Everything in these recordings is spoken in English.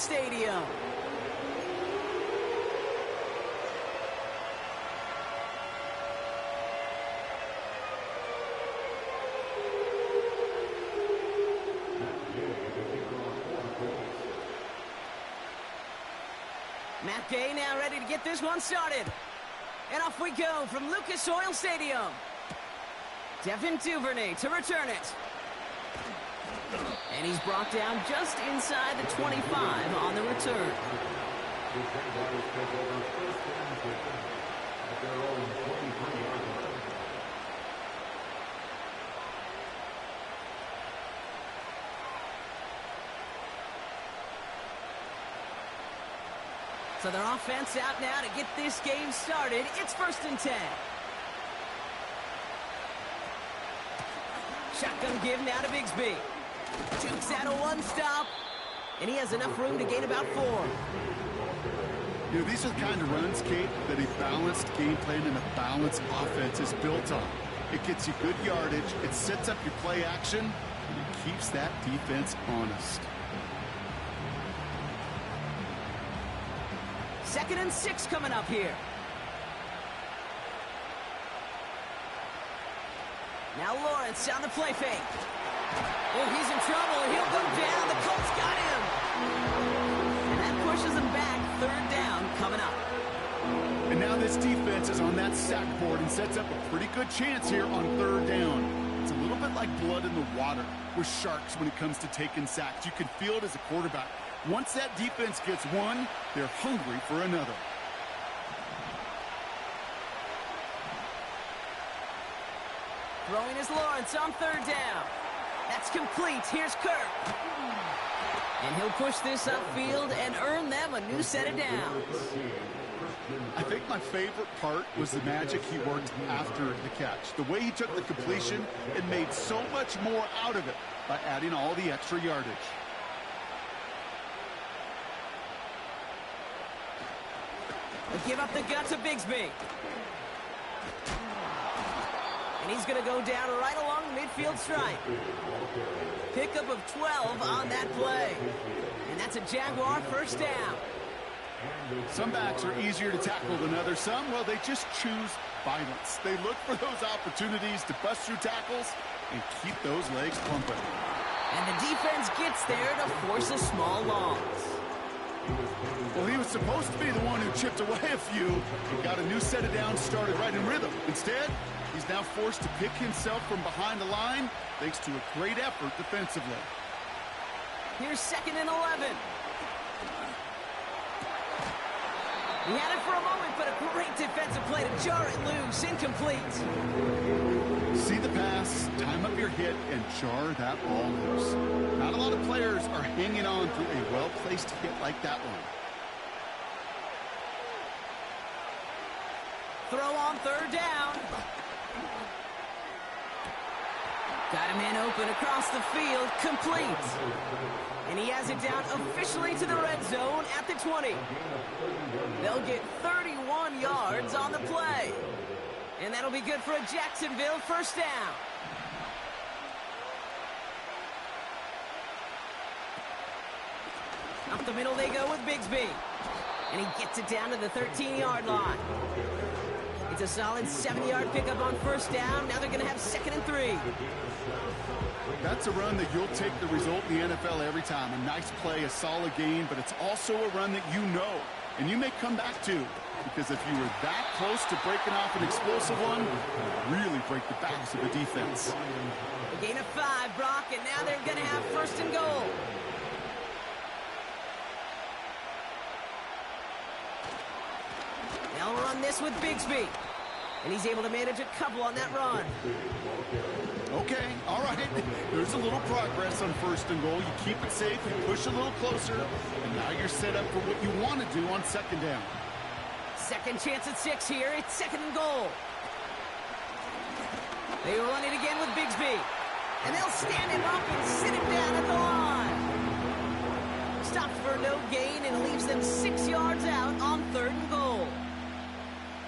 Stadium. Matt Gay now ready to get this one started. And off we go from Lucas Oil Stadium. Devin Duvernay to return it. And he's brought down just inside the 25 on the return. So their offense out now to get this game started. It's 1st and 10. Shotgun give now to Bigsby. Jukes out a one-stop. And he has enough room to gain about 4. You know, these are the kind of runs, Kate, that a balanced game plan and a balanced offense is built on. It gets you good yardage, it sets up your play action, and it keeps that defense honest. 2nd and 6 coming up here. Now Lawrence on the play fake. Oh, he's in trouble. He'll go down. The Colts got him. And that pushes him back. 3rd down coming up. And now this defense is on that sack board and sets up a pretty good chance here on 3rd down. It's a little bit like blood in the water with Sharks when it comes to taking sacks. You can feel it as a quarterback. Once that defense gets one, they're hungry for another. Throwing is Lawrence on 3rd down. That's complete. Here's Kirk. And he'll push this upfield and earn them a new set of downs. I think my favorite part was the magic he worked after the catch. The way he took the completion and made so much more out of it by adding all the extra yardage. They give up the gut to Bigsby. And he's going to go down right along the midfield stripe. Pickup of 12 on that play. And that's a Jaguar 1st down. Some backs are easier to tackle than others. Some, well, they just choose violence. They look for those opportunities to bust through tackles and keep those legs pumping. And the defense gets there to force a small loss. Well, he was supposed to be the one who chipped away a few and got a new set of downs started right in rhythm. Instead, he's now forced to pick himself from behind the line thanks to a great effort defensively. Here's 2nd and 11. He had it for a moment, but a great defensive play to jar it loose. Incomplete. See the pass, time up your hit, and jar that ball loose. Not a lot of players are hanging on to a well-placed hit like that one. Throw on 3rd down. Got a man open across the field, complete. And he has it down officially to the red zone at the 20. They'll get 31 yards on the play. And that'll be good for a Jacksonville 1st down. Up the middle they go with Bigsby. And he gets it down to the 13-yard line. It's a solid 7-yard pickup on 1st down. Now they're going to have 2nd and 3. That's a run that you'll take the result in the NFL every time. A nice play, a solid gain, but it's also a run that you know and you may come back to. Because if you were that close to breaking off an explosive one, it would really break the backs of the defense. A gain of 5, Brock, and now they're going to have 1st and goal. They'll run this with Bigsby. And he's able to manage a couple on that run. Okay, all right. There's a little progress on 1st and goal. You keep it safe, you push a little closer, and now you're set up for what you want to do on 2nd down. 2nd chance at 6 here. It's 2nd and goal. They run it again with Bigsby. And they'll stand him up and sit him down at the line. Stops for no gain and leaves them 6 yards out on 3rd and goal.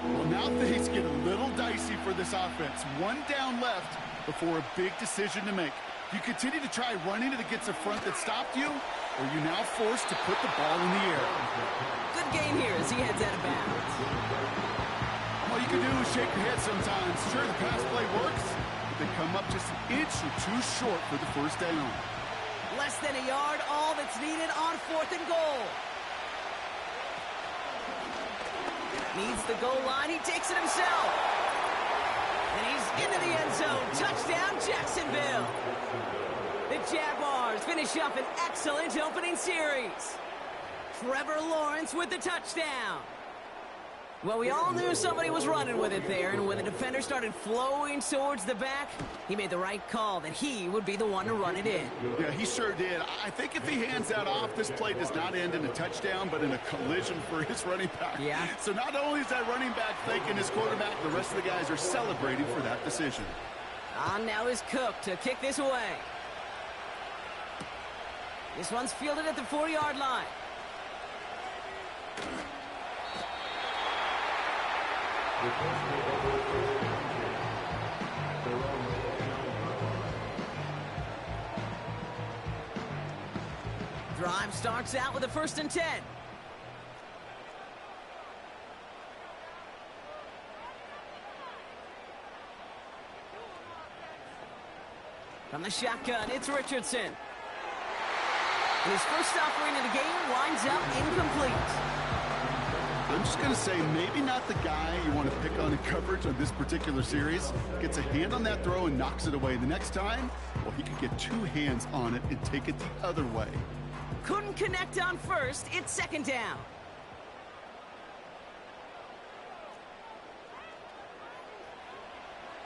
Well, now things get a little dicey for this offense. 1 down left before a big decision to make. If you continue to try running it against a front that stopped you, or you now forced to put the ball in the air. Good game here as he heads out of bounds. All you can do is shake your head sometimes. Sure, the pass play works, but they come up just an inch or two short for the first down. Less than a yard, all that's needed on 4th and goal. Needs the goal line. He takes it himself. And he's into the end zone. Touchdown, Jacksonville. The Jaguars finish up an excellent opening series. Trevor Lawrence with the touchdown. Well, we all knew somebody was running with it there, and when the defender started flowing towards the back, he made the right call that he would be the one to run it in. Yeah, he sure did. I think if he hands that off, this play does not end in a touchdown, but in a collision for his running back. Yeah. So not only is that running back thanking his quarterback, the rest of the guys are celebrating for that decision. On now is Cook to kick this away. This one's fielded at the 4-yard line. Drive starts out with a 1st and 10. From the shotgun, it's Richardson. And his first offering of the game winds up incomplete. I'm just going to say maybe not the guy you want to pick on in coverage on this particular series. Gets a hand on that throw and knocks it away. The next time, well, he could get 2 hands on it and take it the other way. Couldn't connect on 1st. It's 2nd down.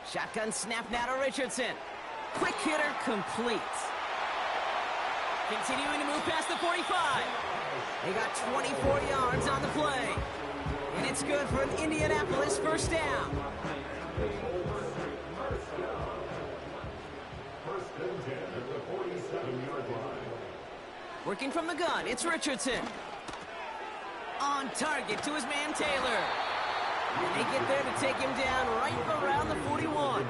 Shotgun snap now to Richardson. Quick hitter complete. Continuing to move past the 45. They got 24 yards on the play. And it's good for an Indianapolis 1st down. Working from the gun, it's Richardson. On target to his man Taylor. And they get there to take him down right around the 41.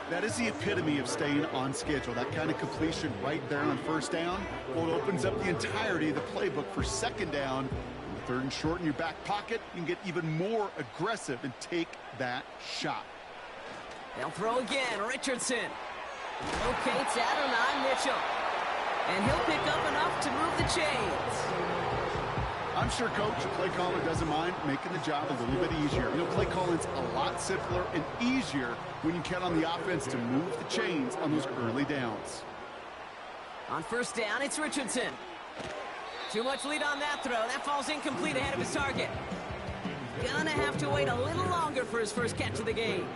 That is the epitome of staying on schedule. That kind of completion right there on 1st down. Well, it opens up the entirety of the playbook for 2nd down. 3rd and short in your back pocket, you can get even more aggressive and take that shot. They'll throw again, Richardson. Locates Adonai Mitchell. And he'll pick up enough to move the chains. I'm sure coach, the play caller, doesn't mind making the job a little bit easier. You know, play calling's a lot simpler and easier when you count on the offense to move the chains on those early downs. On 1st down, it's Richardson. Too much lead on that throw. That falls incomplete ahead of his target. Gonna have to wait a little longer for his first catch of the game.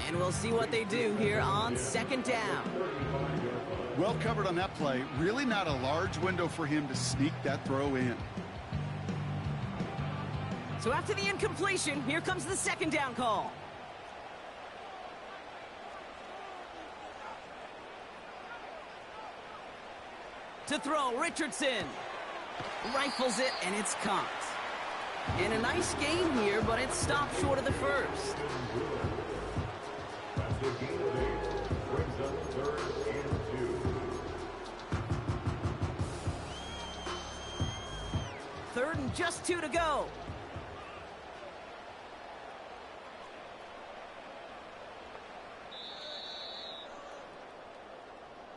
And we'll see what they do here on 2nd down. Well covered on that play. Really not a large window for him to sneak that throw in. So after the incompletion, here comes the 2nd down call. To throw, Richardson. Rifles it, and it's caught. And a nice game here, but it stopped short of the 1st. Third and just 2 to go.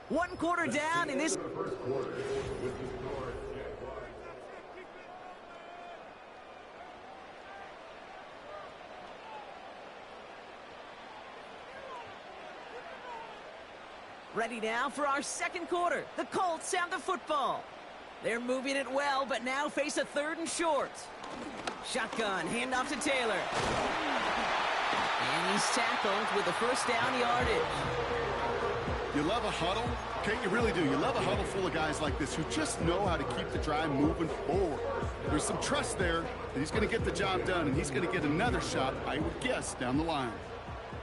One quarter down in this. Ready now for our 2nd quarter. The Colts have the football. They're moving it well, but now face a 3rd and short. Shotgun, handoff to Taylor. And he's tackled with the 1st down yardage. You love a huddle? Okay, you really do. You love a huddle full of guys like this who just know how to keep the drive moving forward. There's some trust there that he's going to get the job done, and he's going to get another shot, I would guess, down the line.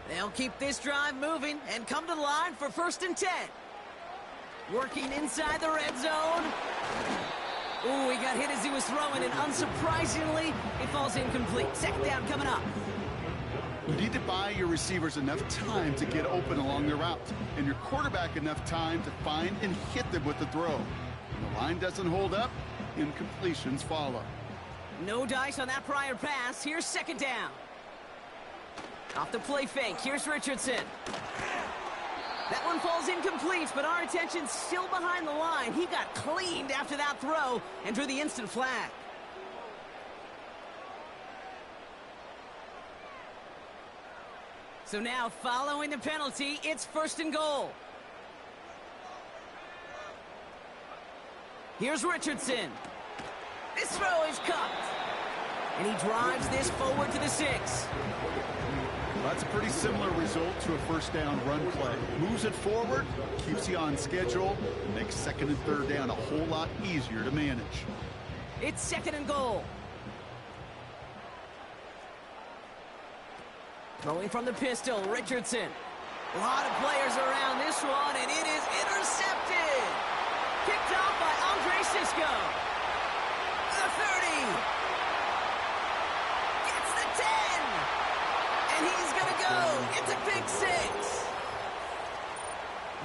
They'll keep this drive moving and come to the line for 1st and 10. Working inside the red zone. Ooh, he got hit as he was throwing, and unsurprisingly, it falls incomplete. 2nd down coming up. You need to buy your receivers enough time to get open along their route, and your quarterback enough time to find and hit them with the throw. The line doesn't hold up. Incompletions follow. No dice on that prior pass. Here's second down. Off the play fake. Here's Richardson. That one falls incomplete, but our attention's still behind the line. He got cleaned after that throw and drew the instant flag. So now, following the penalty, it's 1st and goal. Here's Richardson. This throw is cupped. And he drives this forward to the 6. Well, that's a pretty similar result to a first down run play. Moves it forward, keeps you on schedule, and makes 2nd and 3rd down a whole lot easier to manage. It's 2nd and goal. Throwing from the pistol, Richardson. A lot of players around this one, and it is intercepted. Picked off by Andre Sisco. The 30. Gets the 10. And he's going to go. It's a pick 6.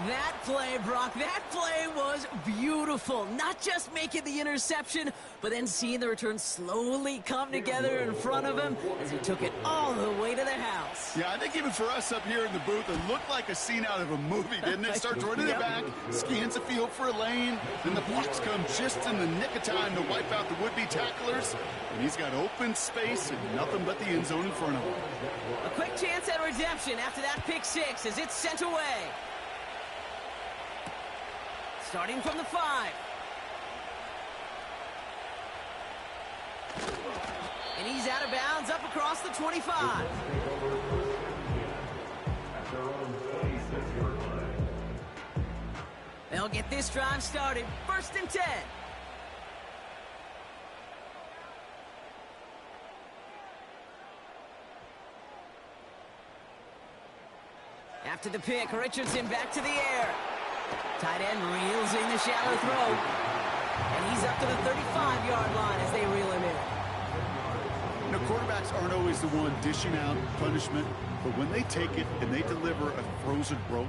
That play, Brock, that play was beautiful. Not just making the interception, but then seeing the return slowly come together in front of him as he took it all the way to the house. Yeah, I think even for us up here in the booth, it looked like a scene out of a movie, didn't it? Starts running it back, scans the field for a lane, then the blocks come just in the nick of time to wipe out the would-be tacklers, and he's got open space and nothing but the end zone in front of him. A quick chance at redemption after that pick 6 as it's sent away. Starting from the 5. And he's out of bounds up across the 25. They'll get this drive started. 1st and 10. After the pick, Richardson back to the air. Tight end reels in the shallow throw. And he's up to the 35-yard line as they reel him in. You know, quarterbacks aren't always the one dishing out punishment, but when they take it and they deliver a frozen rope,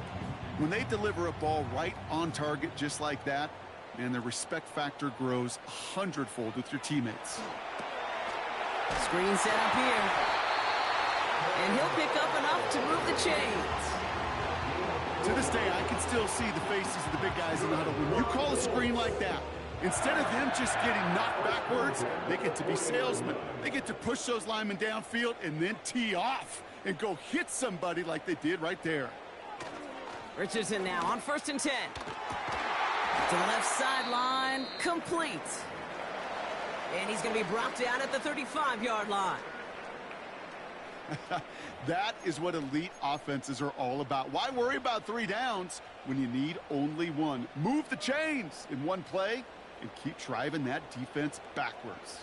when they deliver a ball right on target just like that, man, the respect factor grows 100-fold with your teammates. Screen set up here. And he'll pick up enough to move the chains. To this day, I can still see the faces of the big guys in the huddle. When you call a screen like that, instead of them just getting knocked backwards, they get to be salesmen. They get to push those linemen downfield and then tee off and go hit somebody like they did right there. Richardson now on 1st and 10. To the left sideline, complete. And he's going to be brought down at the 35-yard line. That is what elite offenses are all about. Why worry about 3 downs when you need only 1? Move the chains in one play and keep driving that defense backwards.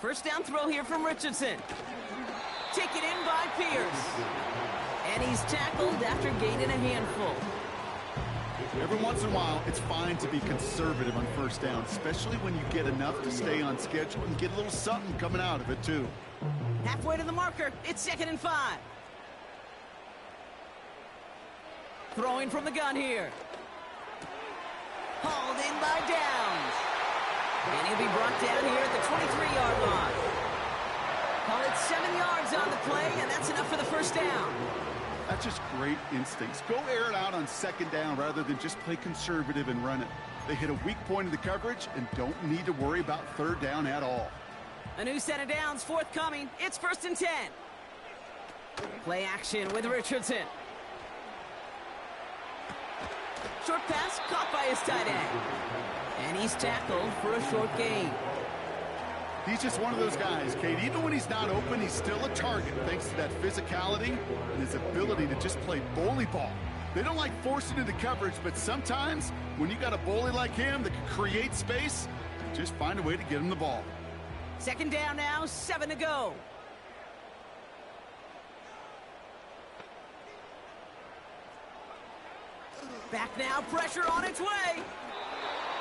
First down throw here from Richardson. Taken in by Pierce. And he's tackled after gaining a handful. Every once in a while, it's fine to be conservative on first down, especially when you get enough to stay on schedule and get a little something coming out of it, too. Halfway to the marker, it's 2nd and 5. Throwing from the gun here. Hauled in by Downs. And he'll be brought down here at the 23-yard line. Call it 7 yards on the play, and that's enough for the first down. That's just great instincts. Go air it out on 2nd down rather than just play conservative and run it. They hit a weak point in the coverage and don't need to worry about 3rd down at all. A new set of downs forthcoming. It's 1st and 10. Play action with Richardson. Short pass caught by his tight end. And he's tackled for a short gain. He's just one of those guys, Kate. Even when he's not open, he's still a target thanks to that physicality and his ability to just play bully ball. They don't like forcing into coverage, but sometimes when you got a bully like him that can create space, just find a way to get him the ball. 2nd down now, 7 to go. Back now, pressure on its way.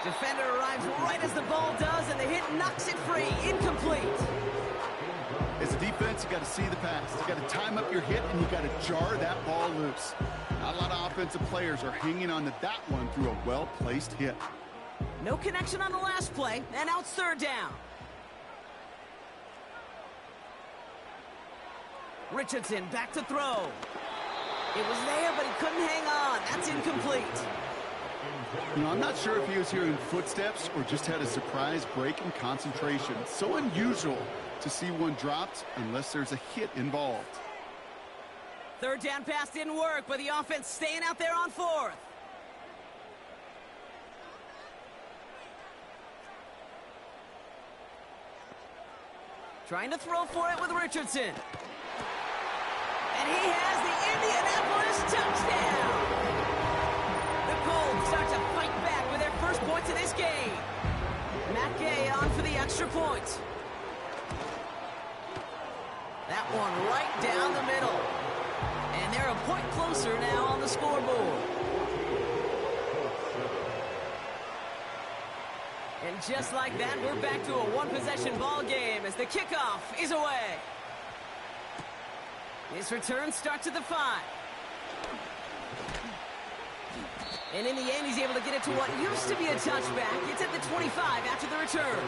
Defender arrives right as the ball does, and the hit knocks it free. Incomplete. As a defense, you got to see the pass. You got to time up your hit, and you got to jar that ball loose. Not a lot of offensive players are hanging on to that one through a well-placed hit. No connection on the last play, and now it's third down. Richardson back to throw. It was there, but he couldn't hang on. That's incomplete. You know, I'm not sure if he was hearing footsteps or just had a surprise break in concentration. So unusual to see one dropped unless there's a hit involved. Third down pass didn't work, but the offense staying out there on fourth. Trying to throw for it with Richardson. And he has the Indianapolis touchdown. The Colts start to fight back with their first points of this game. Matt Gay on for the extra point. That one right down the middle. And they're a point closer now on the scoreboard. And just like that, we're back to a one-possession ball game as the kickoff is away. His return starts at the 5. And in the end, he's able to get it to what used to be a touchback. It's at the 25 after the return.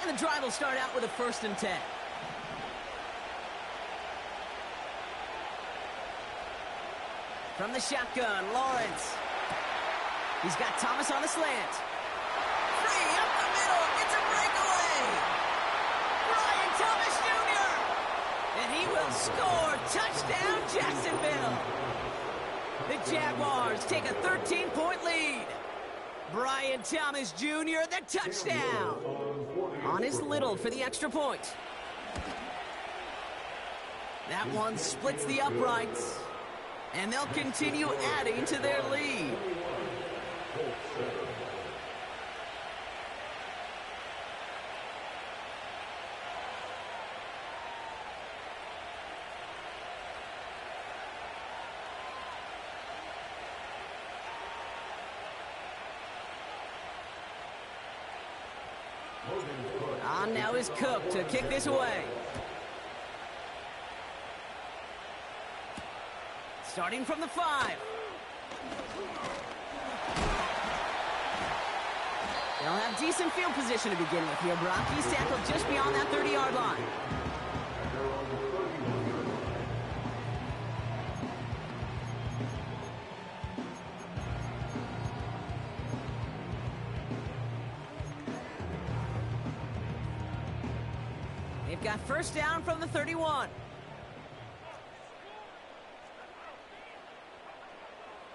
And the drive will start out with a 1st and 10. From the shotgun, Lawrence. He's got Thomas on the slant. Free up the middle. It's a breakaway. Brian Thomas Jr. And he will score. Touchdown, Jacksonville. The Jaguars take a 13-point lead. Brian Thomas Jr., the touchdown. On his Little for the extra point. That one splits the uprights. And they'll continue adding to their lead. On now is Cook to kick this away. Starting from the 5. They'll have decent field position to begin with here. Brock, he's tackled just beyond that 30-yard line. They've got first down from the 31.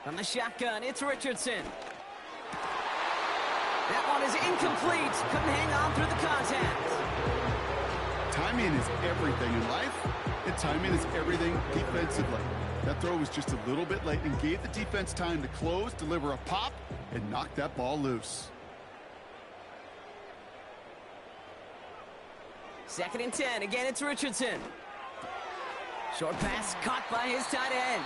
From the shotgun, it's Richardson. That one is incomplete. Couldn't hang on through the contact. Timing is everything in life, and timing is everything defensively. That throw was just a little bit late and gave the defense time to close, deliver a pop, and knock that ball loose. 2nd and 10. Again, it's Richardson. Short pass caught by his tight end.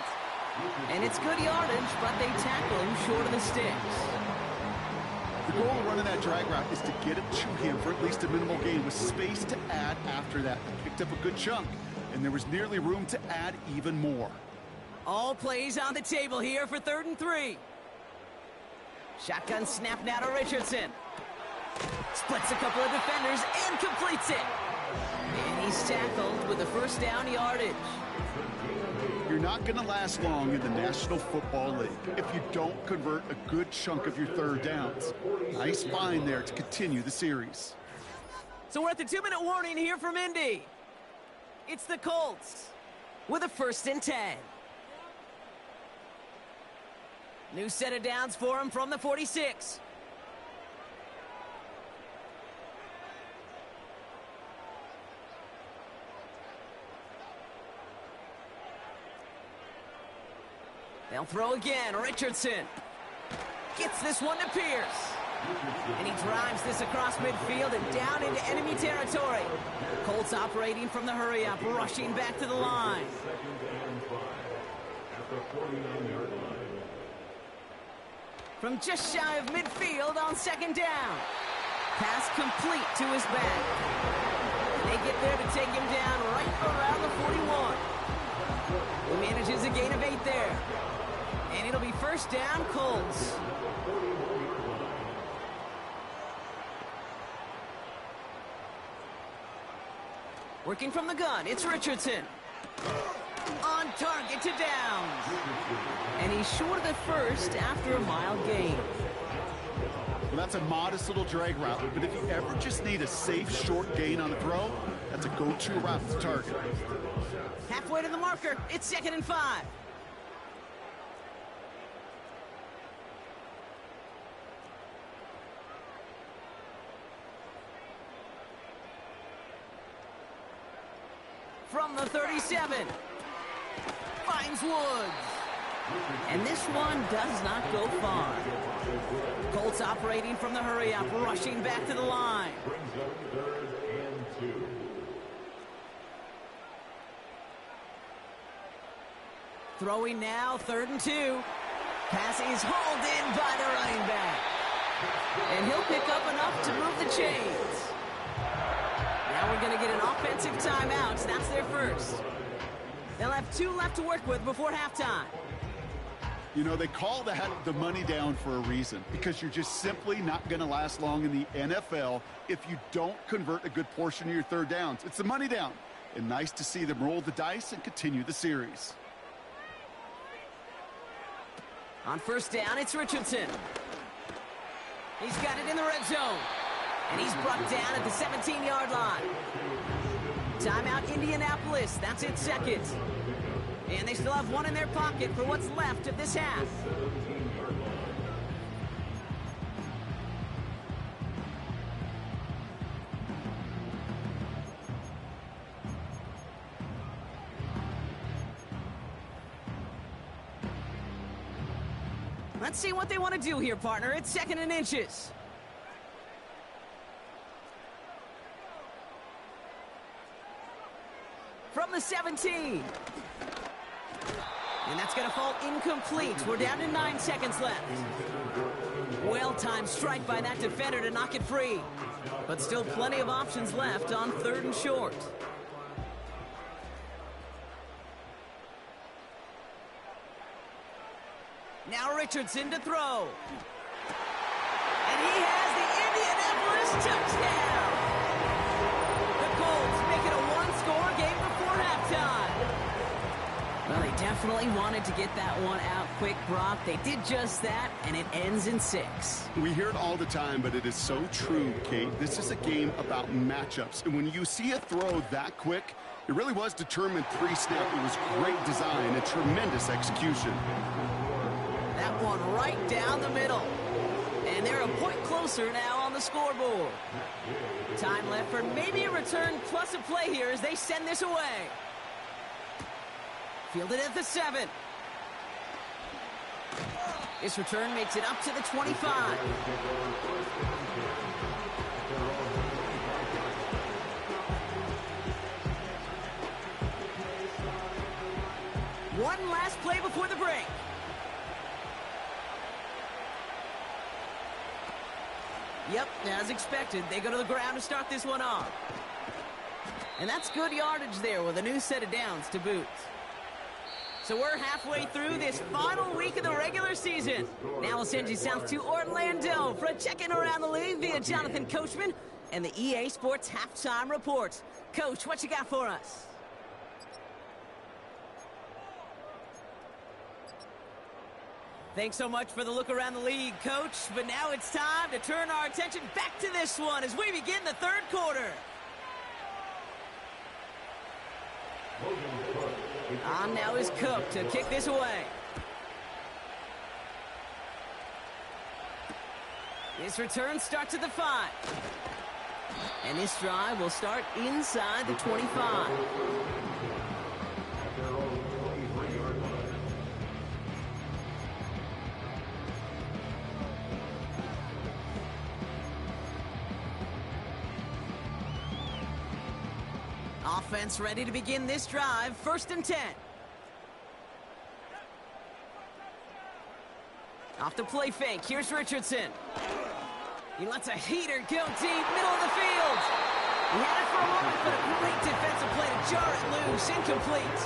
And it's good yardage, but they tackle him short of the sticks. The goal of running that drag route is to get it to him for at least a minimal gain with space to add after that. They picked up a good chunk, and there was nearly room to add even more. All plays on the table here for 3rd and 3. Shotgun snap now to Richardson. Splits a couple of defenders and completes it. And he's tackled with a first down yardage. You're not going to last long in the National Football League if you don't convert a good chunk of your third downs. Nice find there to continue the series. So we're at the 2-minute warning here from Indy. It's the Colts with a 1st and 10. New set of downs for him from the 46. They'll throw again. Richardson gets this one to Pierce. And he drives this across midfield and down into enemy territory. Colts operating from the hurry-up, rushing back to the line. From just shy of midfield on second down. Pass complete to his back. They get there to take him down right around the 41. He manages a gain of 8 there. And it'll be first down, Colts. Working from the gun, it's Richardson. On target to Downs. And he's short of the first after a mild gain. Well, that's a modest little drag route, but if you ever just need a safe short gain on a throw, that's a go-to route to target. Halfway to the marker, it's 2nd and 5. From the 37. Finds Woods. And this one does not go far. Colts operating from the hurry-up, rushing back to the line. Throwing now, 3rd and 2. Pass is hauled in by the running back. And he'll pick up enough to move the chains. Now we're going to get an offensive timeout. That's their first. They'll have 2 left to work with before halftime. You know, they call that the money down for a reason, because you're just simply not going to last long in the NFL if you don't convert a good portion of your third downs. It's the money down. And nice to see them roll the dice and continue the series. On first down, it's Richardson. He's got it in the red zone. And he's brought down at the 17-yard line. Timeout, Indianapolis. That's its second. And they still have 1 in their pocket for what's left of this half. Let's see what they want to do here, partner. It's 2nd and inches. From the 17. And that's going to fall incomplete. We're down to 9 seconds left. Well-timed strike by that defender to knock it free. But still plenty of options left on 3rd and short. Now Richardson to throw. And he has the Indianapolis touchdown. The Colts make it a one-score game before halftime. Well, they definitely wanted to get that one out quick, Brock. They did just that, and it ends in 6. We hear it all the time, but it is so true, Kate. This is a game about matchups. And when you see a throw that quick, it really was determined pre-snap. It was great design and tremendous execution. That one right down the middle. And they're a point closer now on the scoreboard. Time left for maybe a return plus a play here as they send this away. Fielded at the 7. This return makes it up to the 25. One last play before the break. Yep, as expected, they go to the ground to start this one off. And that's good yardage there with a new set of downs to boot. So we're halfway through this final week of the regular season. Now we'll send you south to Orlando for a check-in around the league via Jonathan Coachman and the EA Sports Halftime Report. Coach, what you got for us? Thanks so much for the look around the league, Coach. But now it's time to turn our attention back to this one as we begin the third quarter. On now is Cook to kick this away. This return starts at the 5. And this drive will start inside the 25. Offense ready to begin this drive. 1st and 10. Off the play fake, here's Richardson. He lets a heater go deep, middle of the field. He had it for a moment, but a great defensive play to jar it loose, incomplete.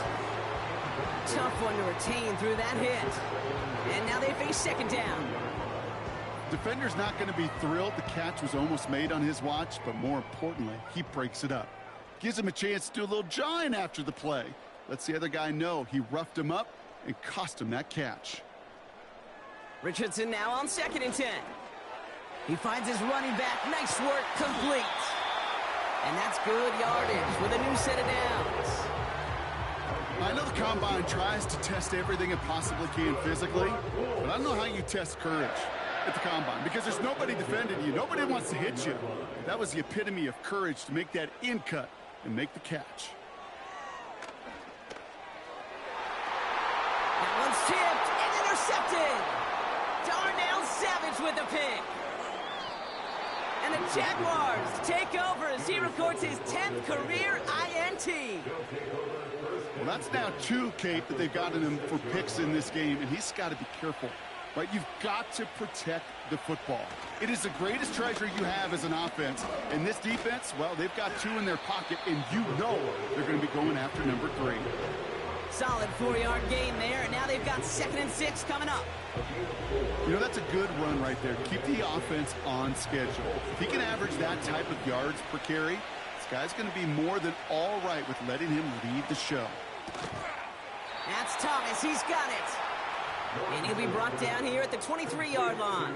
Tough one to retain through that hit. And now they face second down. Defender's not going to be thrilled the catch was almost made on his watch, but more importantly, he breaks it up. Gives him a chance to do a little jawing after the play. Lets the other guy know he roughed him up and cost him that catch. Richardson now on 2nd and 10. He finds his running back. Nice work, complete. And that's good yardage with a new set of downs. I know the Combine tries to test everything it possibly can physically, but I don't know how you test courage at the Combine, because there's nobody defending you. Nobody wants to hit you. That was the epitome of courage to make that in cut and make the catch. That one's tipped and intercepted. Darnell Savage with the pick. And the Jaguars take over as he records his 10th career INT. Well, that's now 2, Kate, that they've gotten him for picks in this game, and he's got to be careful. Right, you've got to protect the football. It is the greatest treasure you have as an offense. And this defense, well, they've got 2 in their pocket, and you know they're going to be going after number 3. Solid 4-yard gain there, and now they've got 2nd and 6 coming up. You know, that's a good run right there. Keep the offense on schedule. If he can average that type of yards per carry, this guy's going to be more than all right with letting him lead the show. That's Thomas. He's got it. And he'll be brought down here at the 23-yard line.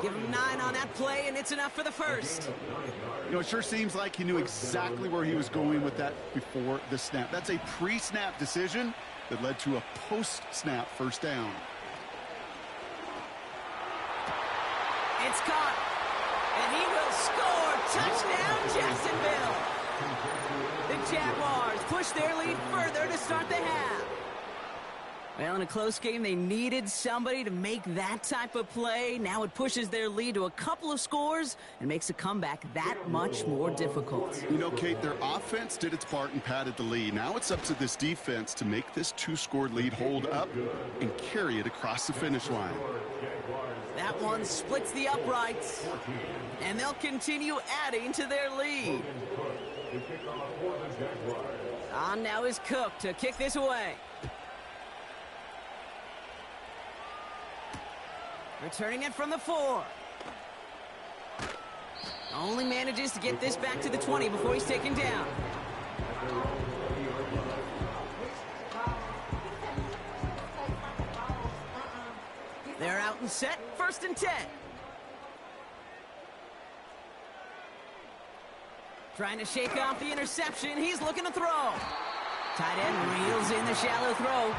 Give him 9 on that play, and it's enough for the first. You know, it sure seems like he knew exactly where he was going with that before the snap. That's a pre-snap decision that led to a post-snap first down. It's caught. And he will score. Touchdown, Jacksonville. The Jaguars push their lead further to start the half. Well, in a close game, they needed somebody to make that type of play. Now it pushes their lead to a couple of scores and makes a comeback that much more difficult. You know, Kate, their offense did its part and padded the lead. Now it's up to this defense to make this 2-score lead hold up and carry it across the finish line. That one splits the uprights, and they'll continue adding to their lead. On now is Cook to kick this away. Returning it from the 4. Only manages to get this back to the 20 before he's taken down. They're out and set. 1st and 10. Trying to shake off the interception. He's looking to throw. Tight end reels in the shallow throw.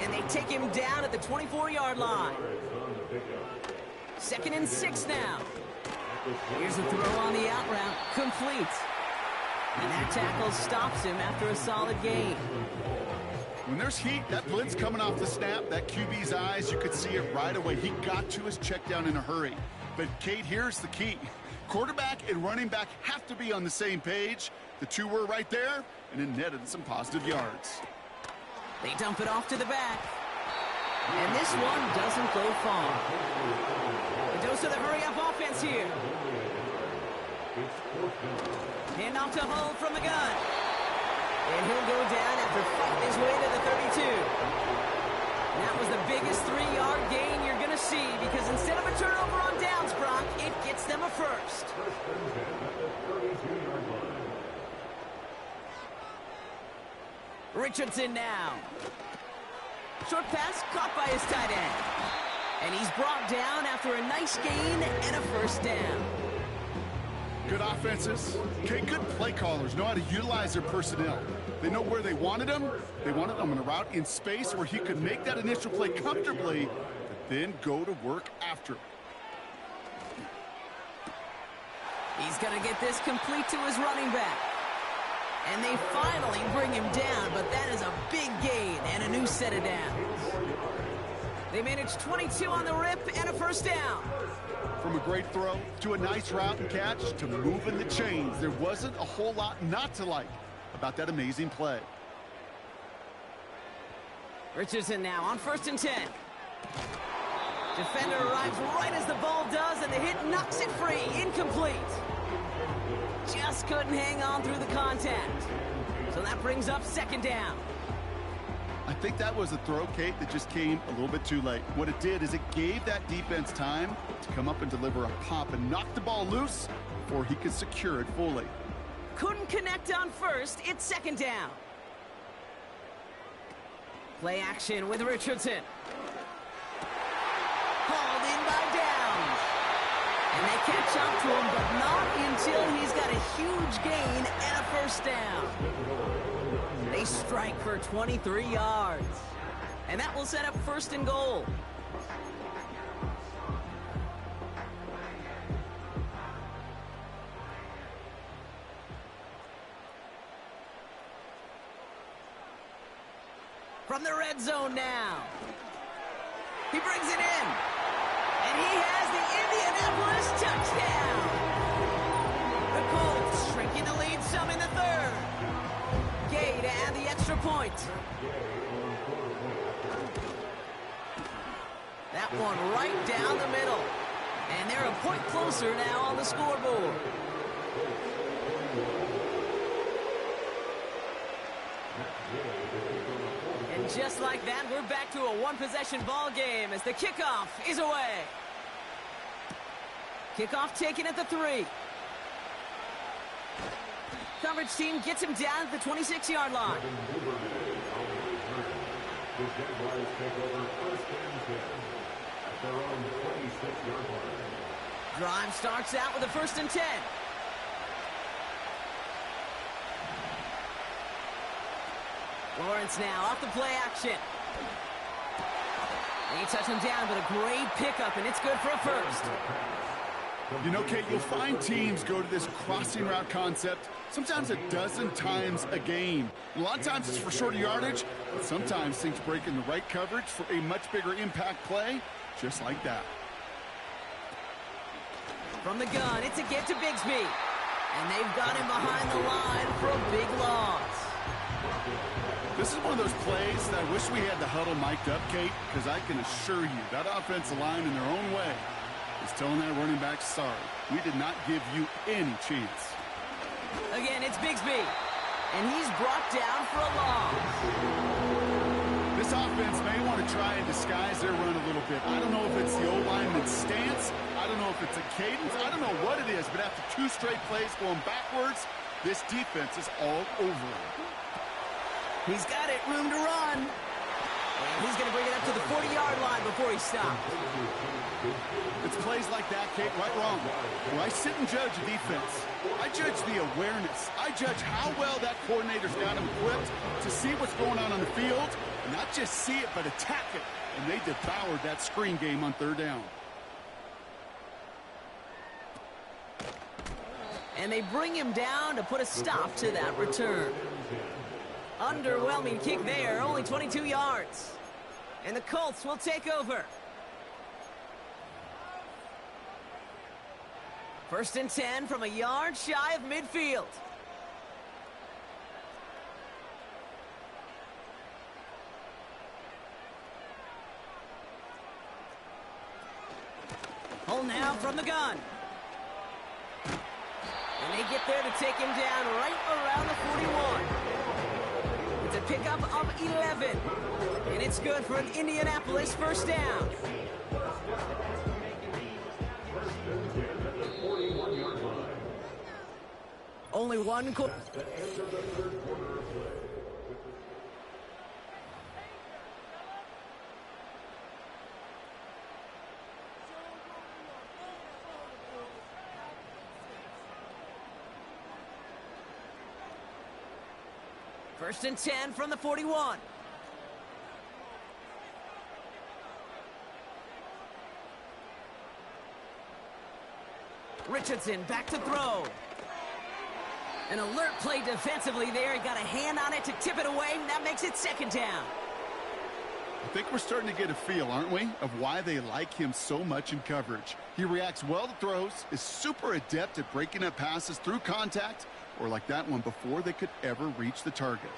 And they take him down at the 24-yard line. 2nd and 6 now. Here's a throw on the out route. Complete. And that tackle stops him after a solid gain. When there's heat, that blitz coming off the snap, that QB's eyes, you could see it right away. He got to his check down in a hurry. But, Kate, here's the key. Quarterback and running back have to be on the same page. The 2 were right there, and it netted some positive yards. They dump it off to the back. And this one doesn't go far. The dose of the hurry-up offense here. Hand off to Hull from the gun. And he'll go down after fighting his way to the 32. That was the biggest 3-yard gain you're going to see, because instead of a turnover on downs, Brock, it gets them a first. Richardson now. Short pass caught by his tight end. And he's brought down after a nice gain and a first down. Good offenses. Okay, good play callers know how to utilize their personnel. They know where they wanted him. They wanted him in a route in space where he could make that initial play comfortably, but then go to work after. He's going to get this complete to his running back. And they finally bring him down, but that is a big gain and a new set of downs. They managed 22 on the rip and a first down. From a great throw to a nice route and catch to moving the chains, there wasn't a whole lot not to like about that amazing play. Richardson now on 1st and 10. Defender arrives right as the ball does, and the hit knocks it free. Incomplete. Just couldn't hang on through the contact. So that brings up second down. I think that was a throw, Kate, that just came a little bit too late. What it did is it gave that defense time to come up and deliver a pop and knock the ball loose before he could secure it fully. Couldn't connect on first. It's second down. Play action with Richardson. Hauled in by Downs. And they catch up to him, but not until he's got a huge gain and a first down. They strike for 23 yards. And that will set up first and goal. From the red zone now. He brings it in. And he has the Indianapolis touchdown. The Colts shrinking the lead some in the third. Gay to add the extra point. That one right down the middle. And they're a point closer now on the scoreboard. And just like that, we're back to a one-possession ball game as the kickoff is away. Kickoff taken at the 3. Coverage team gets him down at the 26-yard line. The Jaguars take over first and 10 at their own 26-yard line. Drive starts out with a first and 10. Lawrence now off the play action. They touch him down, but a great pickup, and it's good for a first. You know, Kate, you'll find teams go to this crossing route concept sometimes a dozen times a game. A lot of times it's for shorter yardage, but sometimes things break in the right coverage for a much bigger impact play, just like that. From the gun, it's a get to Bigsby. And they've got him behind the line for a big loss. This is one of those plays that I wish we had the huddle mic'd up, Kate, because I can assure you that offensive line in their own way is telling that running back, sorry, we did not give you any chance. Again, it's Bigsby, and he's brought down for a loss. This offense may want to try and disguise their run a little bit. I don't know if it's the O-lineman's stance. I don't know if it's a cadence. I don't know what it is, but after 2 straight plays going backwards, this defense is all over it. He's got it, room to run. And he's going to bring it up to the 40-yard line before he stops. It's plays like that, Kate, right wrong. Where I sit and judge a defense. I judge the awareness. I judge how well that coordinator's got him equipped to see what's going on the field, and not just see it, but attack it. And they devoured that screen game on 3rd down. And they bring him down to put a stop to that return. Underwhelming kick there, only 22 yards. And the Colts will take over. First and 10 from a yard shy of midfield. Hold now from the gun. And they get there to take him down right around the 41. It's a pickup of 11. And it's good for an Indianapolis first down. Only one quarter. First and 10 from the 41. Richardson back to throw. An alert play defensively there. He got a hand on it to tip it away, and that makes it second down. I think we're starting to get a feel, aren't we, of why they like him so much in coverage. He reacts well to throws, is super adept at breaking up passes through contact, or like that one before they could ever reach the target.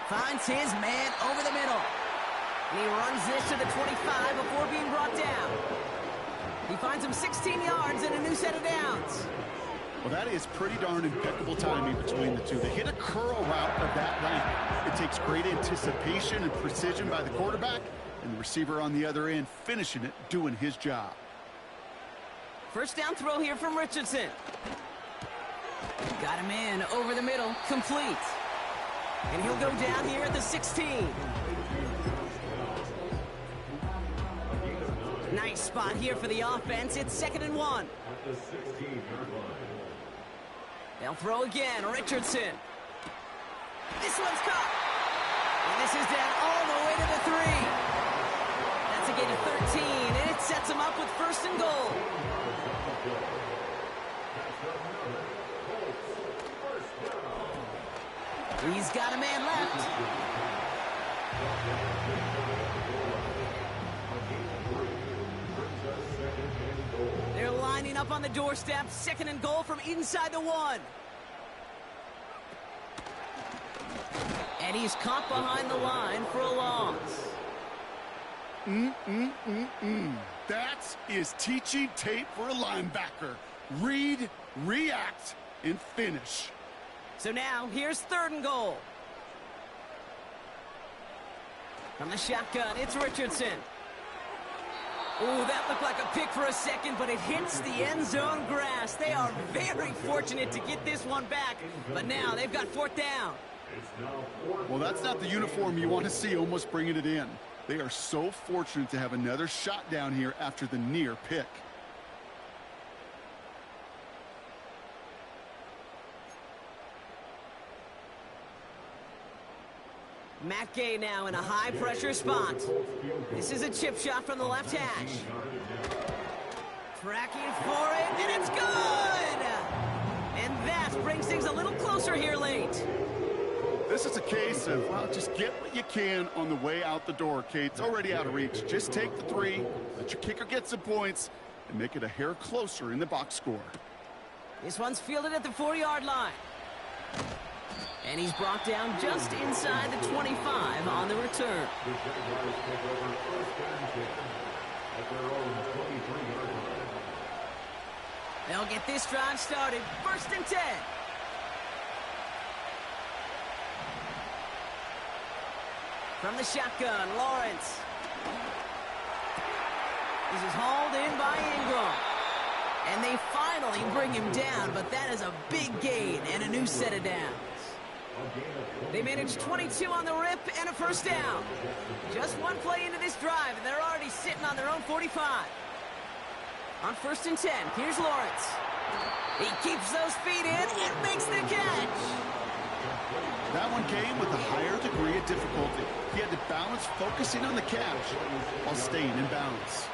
Finds his man over the And he runs this to the 25 before being brought down. He finds him 16 yards and a new set of downs. Well, that is pretty darn impeccable timing between the two. They hit a curl route of that length. It takes great anticipation and precision by the quarterback, and the receiver on the other end finishing it, doing his job. First down throw here from Richardson. Got him in over the middle, complete. And he'll go down here at the 16. Nice spot here for the offense. It's 2nd and 1. At the 16-yard line. They'll throw again. Richardson. This one's caught. And this is down all the way to the 3. That's a gain of 13, and it sets him up with 1st and goal. He's got a man left. They're lining up on the doorstep. 2nd and goal from inside the 1. And he's caught behind the line for a loss. That is teaching tape for a linebacker. Read, react, and finish. So now, here's 3rd and goal. From the shotgun, it's Richardson. Ooh, that looked like a pick for a second, but it hits the end zone grass. They are very fortunate to get this one back, but now they've got 4th down. Well, that's not the uniform you want to see almost bringing it in. They are so fortunate to have another shot down here after the near pick. Matt Gay now in a high-pressure spot. This is a chip shot from the left hash. Tracking for it, and it's good! And that brings things a little closer here late. This is a case of, well, just get what you can on the way out the door, Kate. It's already out of reach. Just take the 3, let your kicker get some points, and make it a hair closer in the box score. This one's fielded at the 4-yard line. And he's brought down just inside the 25 on the return. The Jaguars take over 1st and 10 at their own 23-yard line. They'll get this drive started. 1st and 10. From the shotgun, Lawrence. This is hauled in by Ingram. And they finally bring him down, but that is a big gain and a new set of downs. They managed 22 on the rip and a 1st down. Just one play into this drive, and they're already sitting on their own 45. On 1st and 10, here's Lawrence. He keeps those feet in and makes the catch. That one came with a higher degree of difficulty. He had to balance focusing on the catch while staying in bounds.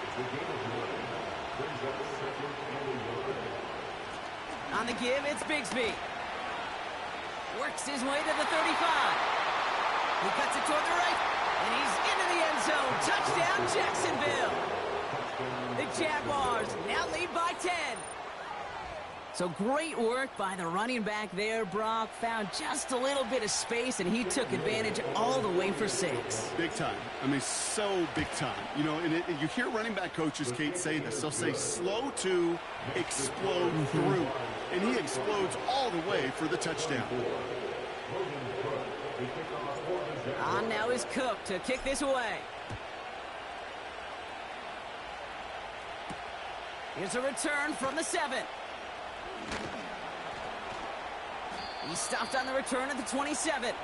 On the give, it's Bigsby. Works his way to the 35. He cuts it toward the right, and he's into the end zone. Touchdown, Jacksonville. The Jaguars now lead by 10. So great work by the running back there, Brock. Found just a little bit of space, and he took advantage all the way for 6. Big time. I mean, so big time. You know, and you hear running back coaches, Kate, say this. They'll say slow to explode through. And he explodes all the way for the touchdown. On now is Cook to kick this away. Here's a return from the 7. He stopped on the return at the 27.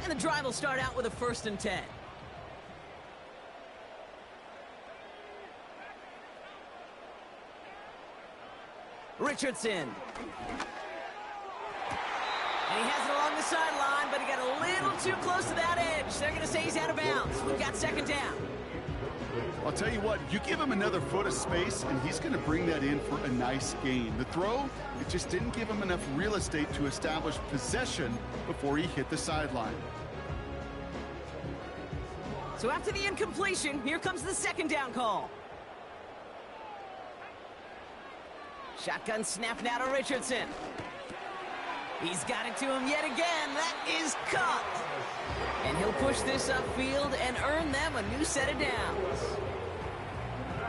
And the drive will start out with a 1st and 10. Richardson. And he has it along the sideline, but he got a little too close to that edge. They're going to say he's out of bounds. We've got 2nd down. I'll tell you what, you give him another foot of space, and he's going to bring that in for a nice gain. The throw, it just didn't give him enough real estate to establish possession before he hit the sideline. So after the incompletion, here comes the 2nd down call. Shotgun snap now to Richardson. He's got it to him yet again. That is caught. And he'll push this upfield and earn them a new set of downs.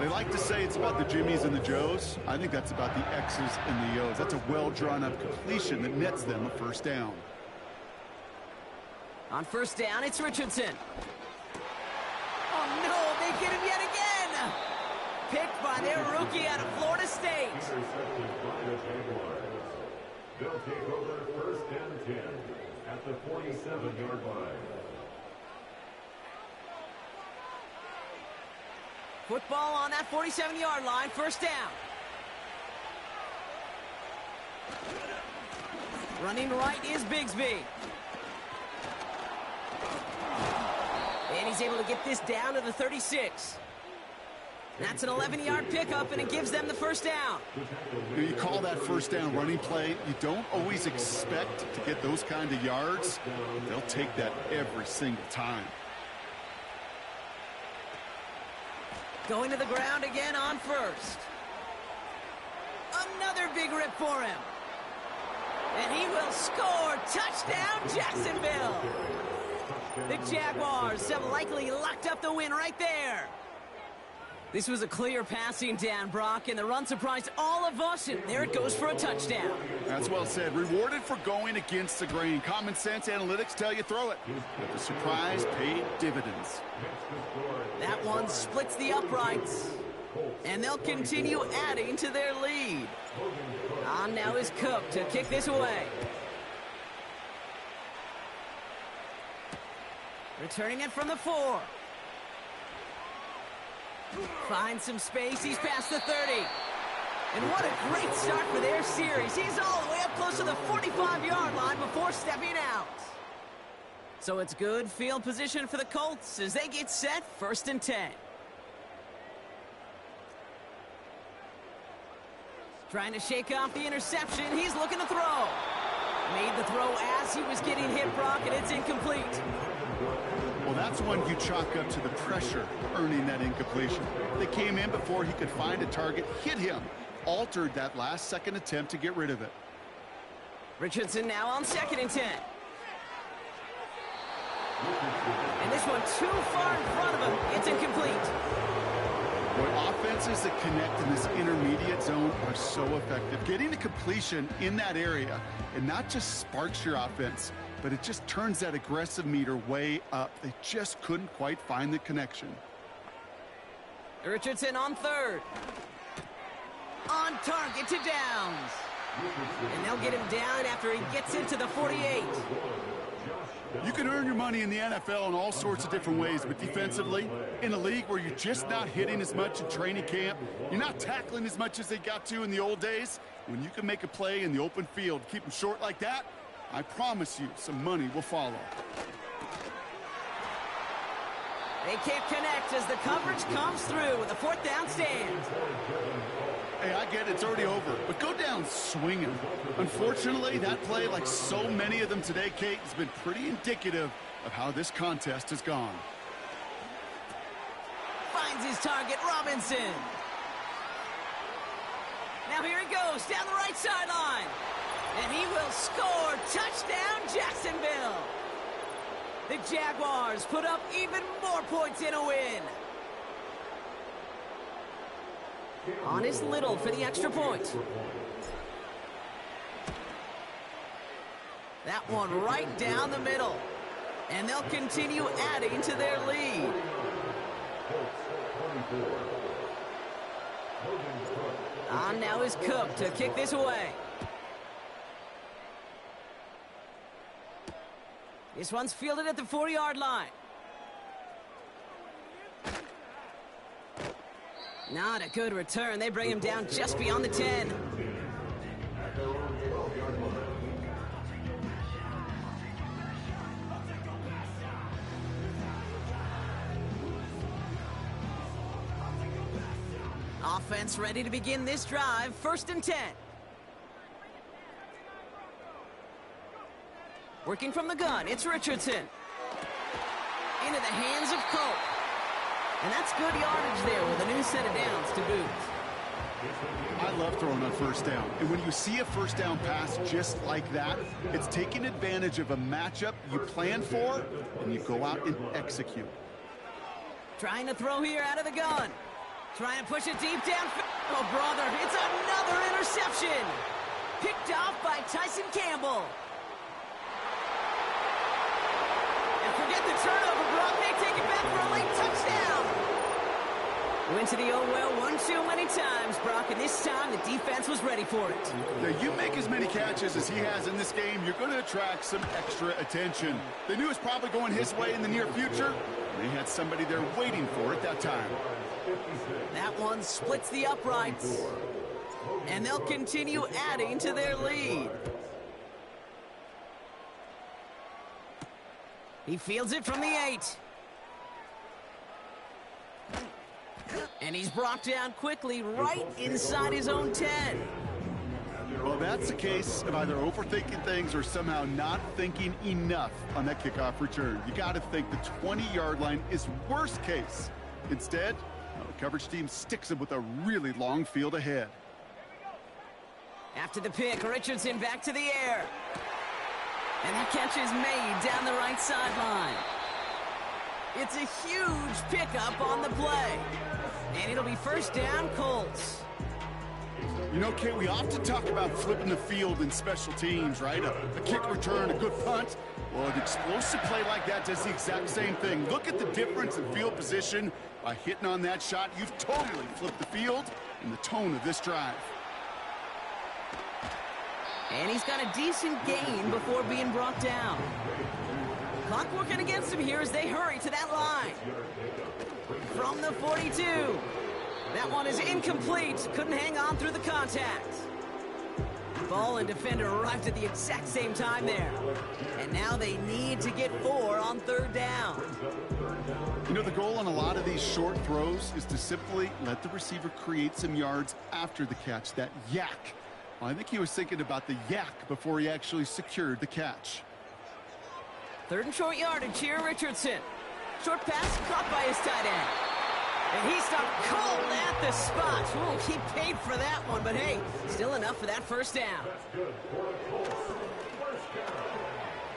They like to say it's about the Jimmies and the Joes. I think that's about the X's and the O's. That's a well-drawn-up completion that nets them a first down. On first down, it's Richardson. Oh, no, they get him yet again. Picked by their rookie out of Florida State. Intercepted by the Jaguars. They'll take over first and 10 at the 47-yard line. Football on that 47-yard line, first down. Running right is Bigsby. And he's able to get this down to the 36. That's an 11-yard pickup, and it gives them the first down. You call that first down running play. You don't always expect to get those kind of yards. They'll take that every single time. Going to the ground again on first. Another big rip for him. And he will score. Touchdown, Jacksonville. The Jaguars have likely locked up the win right there. This was a clear passing down, Brock, and the run surprised all of us, and there it goes for a touchdown. That's well said. Rewarded for going against the grain. Common sense analytics tell you throw it. But the surprise paid dividends. That one splits the uprights, and they'll continue adding to their lead. On now is Cook to kick this away. Returning it from the 4. Finds some space. He's past the 30. And what a great start for their series. He's all the way up close to the 45-yard line before stepping out. So it's good field position for the Colts as they get set first and 10. Trying to shake off the interception. He's looking to throw. Made the throw as he was getting hit, Brock, and it's incomplete. Well, that's one you chalk up to the pressure earning that incompletion. They came in before he could find a target, hit him, altered that last-second attempt to get rid of it. Richardson now on second and 10. And this one too far in front of him. It's incomplete. Boy, offenses that connect in this intermediate zone are so effective. Getting a completion in that area, it not just sparks your offense, but it just turns that aggressive meter way up. They just couldn't quite find the connection. Richardson on third. On target to Downs. And they'll get him down after he gets into the 48. You can earn your money in the NFL in all sorts of different ways, but defensively, in a league where you're just not hitting as much in training camp, you're not tackling as much as they got to in the old days, when you can make a play in the open field, keep them short like that, I promise you some money will follow. They can't connect as the coverage comes through with a fourth down stand. Hey, I get it, it's already over, but go down swinging. Unfortunately, that play, like so many of them today, Kate, has been pretty indicative of how this contest has gone. Finds his target, Robinson. Now here he goes, down the right sideline. And he will score. Touchdown, Jacksonville. The Jaguars put up even more points in a win. Honest Little for the extra point. That one right down the middle. And they'll continue adding to their lead. On now is Cook to kick this away. This one's fielded at the 4-yard line. Not a good return. They bring him down just beyond the 10. Offense ready to begin this drive. First and 10. Working from the gun, it's Richardson. Into the hands of Colt. And that's good yardage there with a new set of downs to boot. I love throwing on first down. And when you see a first down pass just like that, it's taking advantage of a matchup you plan for, and you go out and execute. Trying to throw here out of the gun. Trying to push it deep down. Oh, brother, it's another interception. Picked off by Tyson Campbell. And forget the turnover, Brock. They take it back for a late touchdown. Went to the oh well one too many times, Brock, and this time the defense was ready for it. Yeah, you make as many catches as he has in this game, you're going to attract some extra attention. They knew it was probably going his way in the near future. They had somebody there waiting for it that time. That one splits the uprights. And they'll continue adding to their lead. He fields it from the 8. And he's brought down quickly right inside his own 10. Well, that's the case of either overthinking things or somehow not thinking enough on that kickoff return. You got to think the 20-yard line is worst case. Instead, the coverage team sticks him with a really long field ahead. After the pick, Richardson back to the air. And that catch is made down the right sideline. It's a huge pickup on the play. And it'll be first down, Colts. You know, Kate, we often talk about flipping the field in special teams, right? A kick return, a good punt. Well, an explosive play like that does the exact same thing. Look at the difference in field position. By hitting on that shot, you've totally flipped the field and the tone of this drive. And he's got a decent gain before being brought down. Clock working against him here as they hurry to that line. From the 42. That one is incomplete. Couldn't hang on through the contact. Ball and defender arrived at the exact same time there. And now they need to get 4 on third down. You know, the goal on a lot of these short throws is to simply let the receiver create some yards after the catch, that yak. Well, I think he was thinking about the yak before he actually secured the catch. 3rd and short yardage here, Richardson. Short pass caught by his tight end. And he stopped cold at the spot. Ooh, he paid for that one, but hey, still enough for that first down.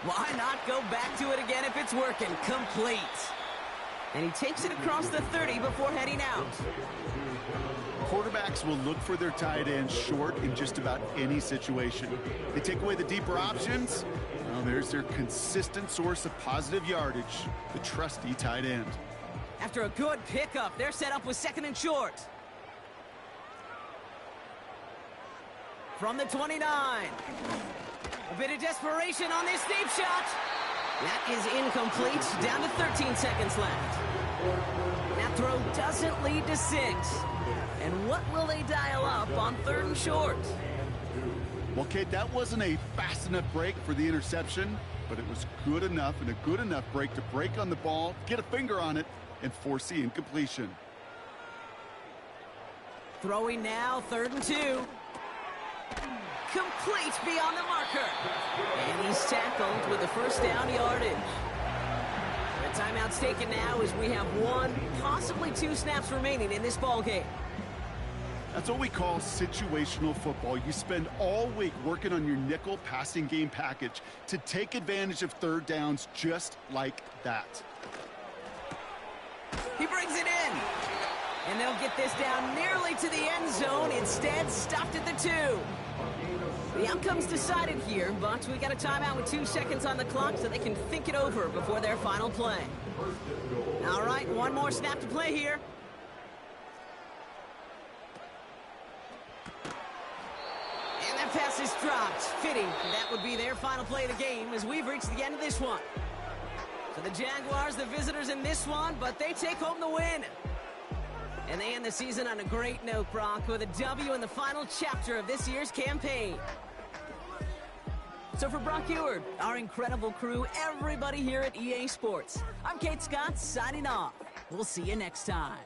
Why not go back to it again if it's working? Complete. And he takes it across the 30 before heading out. Quarterbacks will look for their tight end short in just about any situation. They take away the deeper options. Well, there's their consistent source of positive yardage, the trusty tight end. After a good pickup, they're set up with 2nd and short. From the 29. A bit of desperation on this deep shot. That is incomplete. Down to 13 seconds left. That throw doesn't lead to 6. And what will they dial up on 3rd and short? Well, Kate, that wasn't a fast enough break for the interception, but it was good enough and a good enough break to break on the ball, get a finger on it, and force the incompletion. Throwing now, 3rd and 2. Complete beyond the marker. And he's tackled with the first down yardage. The timeout's taken now as we have 1, possibly 2 snaps remaining in this ball game. That's what we call situational football. You spend all week working on your nickel passing game package to take advantage of 3rd downs just like that. He brings it in. And they'll get this down nearly to the end zone. Instead, stopped at the 2. The outcome's decided here, but we got a timeout with 2 seconds on the clock so they can think it over before their final play. All right, 1 more snap to play here. And that pass is dropped. Fitting. That would be their final play of the game as we've reached the end of this one. So the Jaguars, the visitors in this one, but they take home the win. And they end the season on a great note, Brock, with a W in the final chapter of this year's campaign. So for Brock Eward, our incredible crew, everybody here at EA Sports, I'm Kate Scott signing off. We'll see you next time.